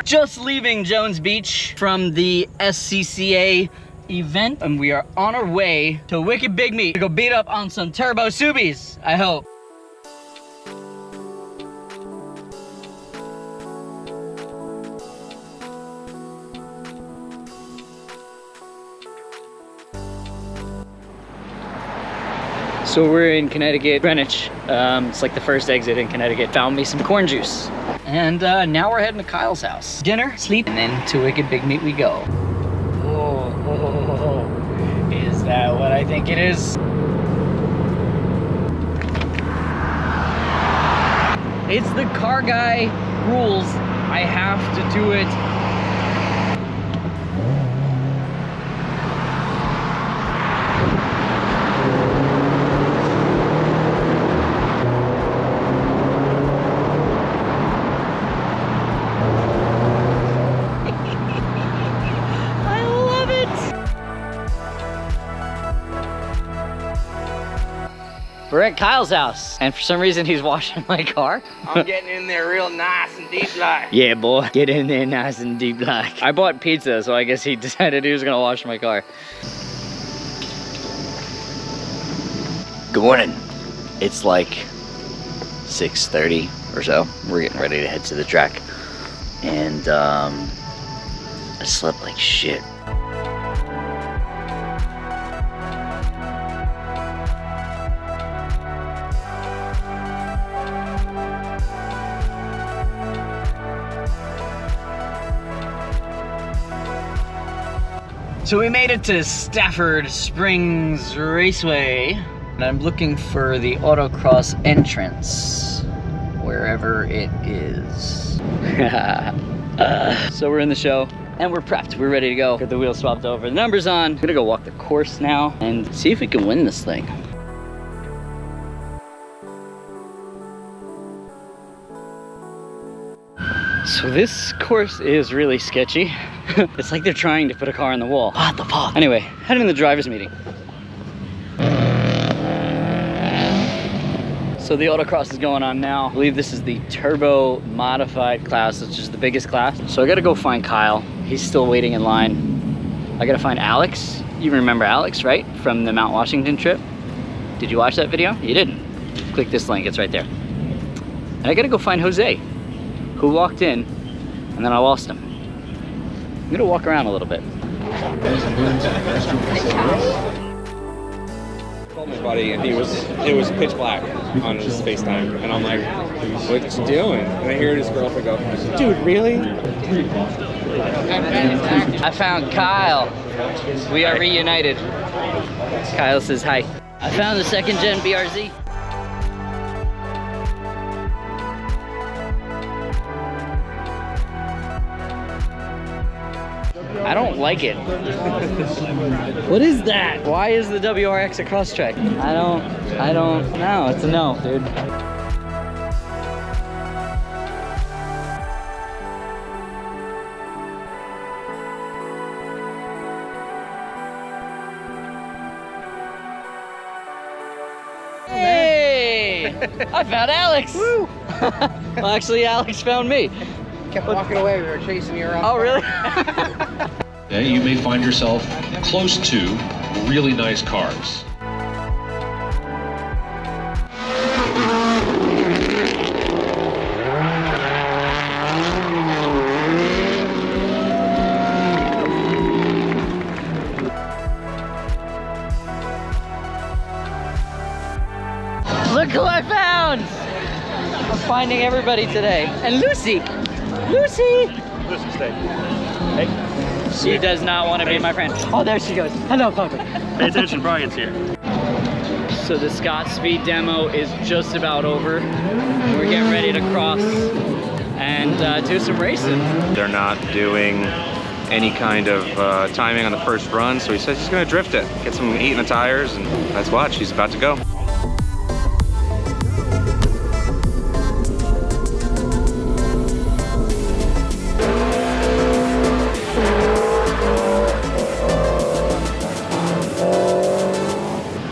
just leaving Jones Beach from the SCCA event, and we are on our way to Wicked Big Meat to go beat up on some turbo Subies, I hope. So we're in Connecticut, Greenwich. It's like the first exit in Connecticut. Found me some corn juice. And now we're heading to Kyle's house. Dinner, sleep, and then to Wicked Big Meat we go. Oh, is that what I think it is? It's the car guy rules. I have to do it. We're at Kyle's house, and for some reason he's washing my car. I'm getting in there real nice and deep like. Yeah, boy, get in there nice and deep like. I bought pizza, so I guess he decided he was gonna wash my car. Good morning. It's like 6:30 or so. We're getting ready to head to the track. And I slept like shit. So we made it to Stafford Springs Raceway, and I'm looking for the autocross entrance, wherever it is. So we're in the show, and we're prepped. We're ready to go. Got the wheels swapped over, the numbers on. I'm gonna go walk the course now and see if we can win this thing. So this course is really sketchy. It's like they're trying to put a car on the wall. What the fuck? Anyway, heading to the driver's meeting. So the autocross is going on now. I believe this is the turbo modified class, which is the biggest class. So I gotta go find Kyle. He's still waiting in line. I gotta find Alex. You remember Alex, right? From the Mount Washington trip. Did you watch that video? You didn't. Click this link, it's right there. And I gotta go find Jose, who walked in, and then I lost him. I'm gonna walk around a little bit. Called my buddy, and it was pitch black on his FaceTime, and I'm like, "What you doing?" And I hear his girlfriend go, "Dude, really?" I found Kyle. We are reunited. Kyle says hi. I found the second gen BRZ. I don't like it. What is that? Why is the WRX a cross track? I don't know. It's a no, dude. Hey! I found Alex! Woo! Well, actually, Alex found me. Kept walking away. We were chasing you around. Oh, really? You may find yourself close to really nice cars. Look who I found! I'm finding everybody today. And Lucy! Lucy! Lucy, stay. Hey. She does not want to be my friend. Oh, there she goes. Hello, Papa. Pay attention, Brian's here. So the Scott Speed demo is just about over. We're getting ready to cross and do some racing. They're not doing any kind of timing on the first run, so he says he's gonna drift it, get some heat in the tires, and let's watch. He's about to go.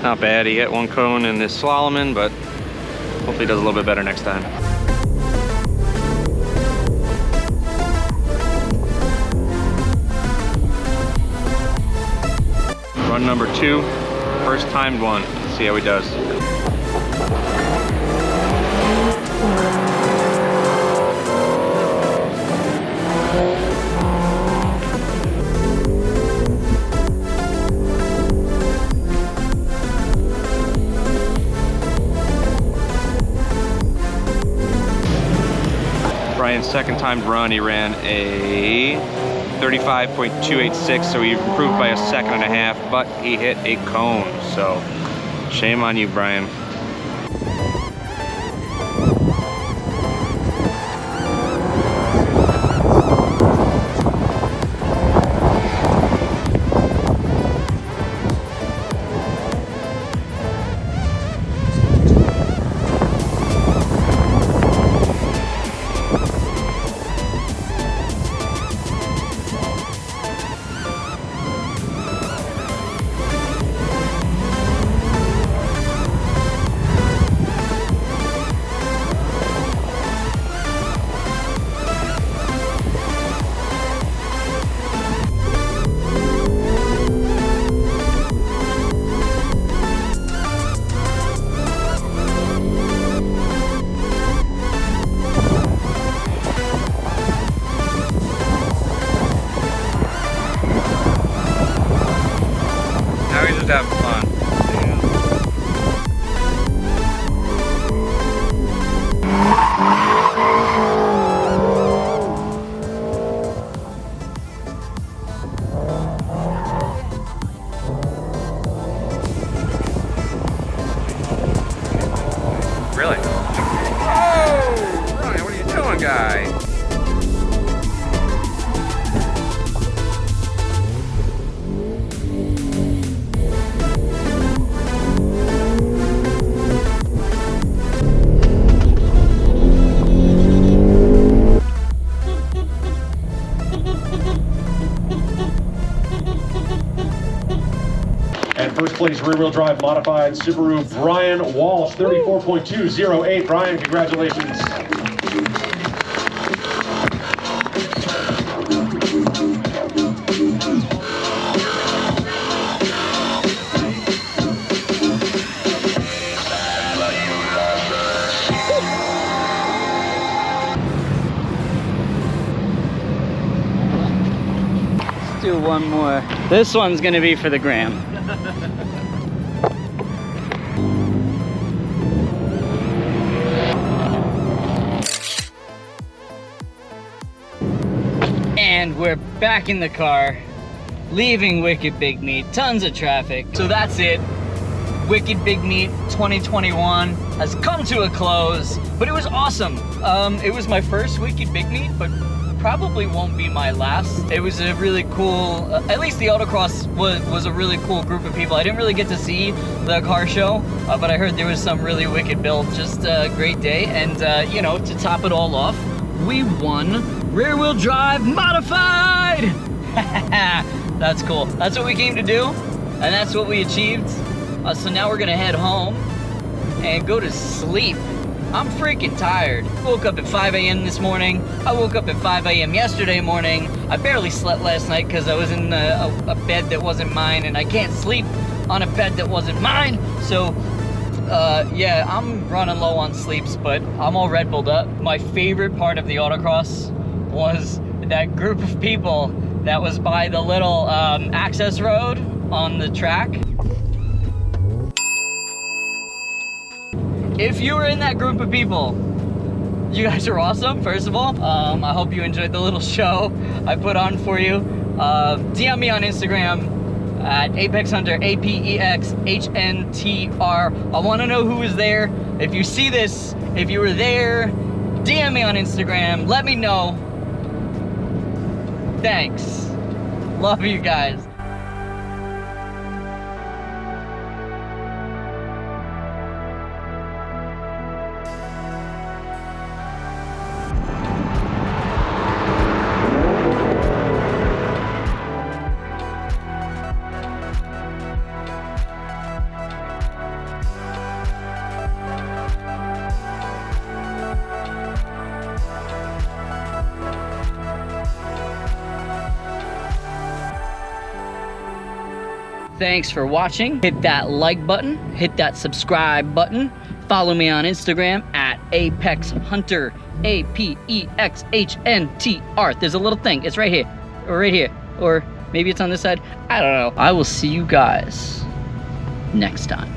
Not bad, he hit one cone in this slaloming, but hopefully he does a little bit better next time. Run number 2, first timed one. Let's see how he does. Brian's second timed run, he ran a 35.286, so he improved by a second and a half, but he hit a cone, so shame on you, Brian. Now he's just having fun. Really? Oh, Ryan, what are you doing, guy? And first place rear-wheel drive modified Subaru Brian Walsh, 34.208. Brian, congratulations. Let's do one more. This one's gonna be for the gram. And we're back in the car, leaving Wicked Big Meat. Tons of traffic. So that's it. Wicked Big Meat 2021 has come to a close, but it was awesome. It was my first Wicked Big Meat, but probably won't be my last. It was a really cool, at least the autocross was a really cool group of people. I didn't really get to see the car show, but I heard there was some really wicked builds. Just a great day, and you know, to top it all off, we won rear wheel drive modified. That's cool. That's what we came to do, and that's what we achieved. So now we're gonna head home and go to sleep. I'm freaking tired. Woke up at 5 a.m. this morning. I woke up at 5 a.m. yesterday morning. I barely slept last night because I was in a bed that wasn't mine, and I can't sleep on a bed that wasn't mine. So, yeah, I'm running low on sleeps, but I'm all Red Bulled up. My favorite part of the autocross was that group of people that was by the little access road on the track. If you were in that group of people, you guys are awesome, first of all. I hope you enjoyed the little show I put on for you. DM me on Instagram at Apex Hunter, APEXHNTR. I want to know who was there. If you see this, if you were there, DM me on Instagram. Let me know. Thanks. Love you guys. Thanks for watching. Hit that like button, hit that subscribe button. Follow me on Instagram at Apex Hunter, APEXHNTR. There's a little thing, it's right here, or maybe it's on this side. I don't know. I will see you guys next time.